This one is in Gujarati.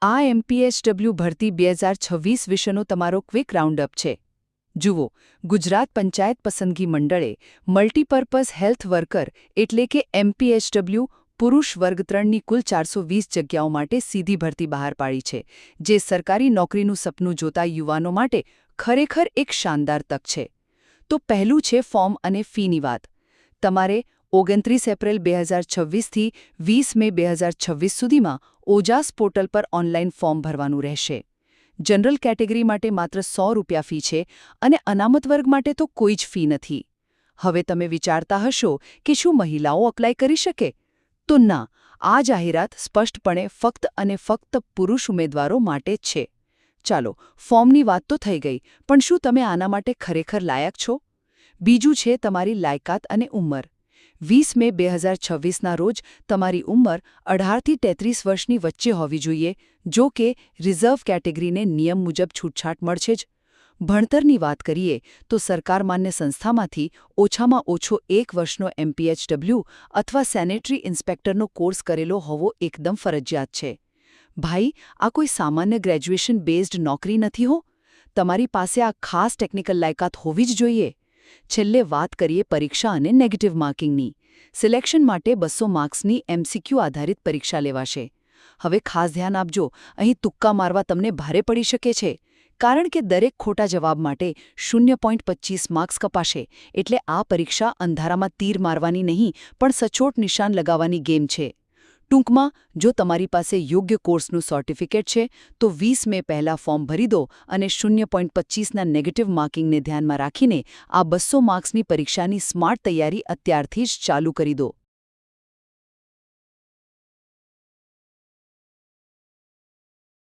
આ એમપીએચડબલ્યુ ભરતી 2026 વિશેનો તમારો ક્વિક રાઉન્ડઅપ છે. જુઓ, ગુજરાત પંચાયત પસંદગી મંડળે મલ્ટીપર્પઝ હેલ્થ વર્કર એટલે કે એમપીએચડબલ્યુ પુરુષ વર્ગ 3ની કુલ 420 જગ્યાઓ માટે સીધી ભરતી બહાર પાડી છે, જે સરકારી નોકરીનું સપનું જોતા યુવાનો માટે ખરેખર એક શાનદાર તક છે. તો પહેલું છે ફોર્મ અને ફીની વાત. તમારે 29 એપ્રિલ 2026થી 20 મે 2026 સુધીમાં ઓજાસ પોર્ટલ પર ઓનલાઈન ફોર્મ ભરવાનું રહેશે. જનરલ કેટેગરી માટે માત્ર ₹100 ફી છે અને અનામત વર્ગ માટે તો કોઈ જ ફી નથી. હવે તમે વિચારતા હશો કે શું મહિલાઓ અપ્લાય કરી શકે? તો ના, આ જાહેરાત સ્પષ્ટપણે ફક્ત અને ફક્ત પુરુષ ઉમેદવારો માટે જ છે. ચાલો, ફોર્મની વાત તો થઈ ગઈ, પણ શું તમે આના માટે ખરેખર લાયક છો? બીજું છે તમારી લાયકાત અને ઉંમર. 20 મે 2026ના રોજ તમારી ઉંમર 18થી 33 વર્ષની વચ્ચે હોવી જોઈએ, જો કે રિઝર્વ કેટેગરીને નિયમ મુજબ છૂટછાટ મળશે જ. ભણતરની વાત કરીએ તો સરકાર માન્ય સંસ્થામાંથી ઓછામાં ઓછો 1 વર્ષનો એમપીએચડબલ્યુ અથવા સેનેટરી ઇન્સ્પેક્ટરનો કોર્સ કરેલો હોવો એકદમ ફરજિયાત છે. ભાઈ, આ કોઈ સામાન્ય ગ્રેજ્યુએશન બેઝડ નોકરી નથી હો. તમારી પાસે આ ખાસ ટેકનિકલ લાયકાત હોવી જ જોઈએ. છેલ્લે વાત કરીએ પરીક્ષા અને નેગેટિવ માર્કિંગની. સિલેક્શન માટે 200 માર્ક્સની એમસીક્યુ આધારિત પરીક્ષા લેવાશે. હવે ખાસ ધ્યાન આપજો, અહીં તુક્કા મારવા તમને ભારે પડી શકે છે. કારણ કે દરેક ખોટા જવાબ માટે 0.25 માર્ક્સ કપાશે, એટલે આ પરીક્ષા અંધારામાં તીર મારવાની નહીં, પણ સચોટ નિશાન લગાવવાની ગેમ છે. ટૂંકમાં, જો તમારી પાસે યોગ્ય કોર્સનું સર્ટિફિકેટ છે, તો 20 મે પહેલાં ફોર્મ ભરી દો અને 0.25ના નેગેટિવ માર્કિંગને ધ્યાનમાં રાખીને આ 200 માર્ક્સની પરીક્ષાની સ્માર્ટ તૈયારી અત્યારથી જ ચાલુ કરી દો.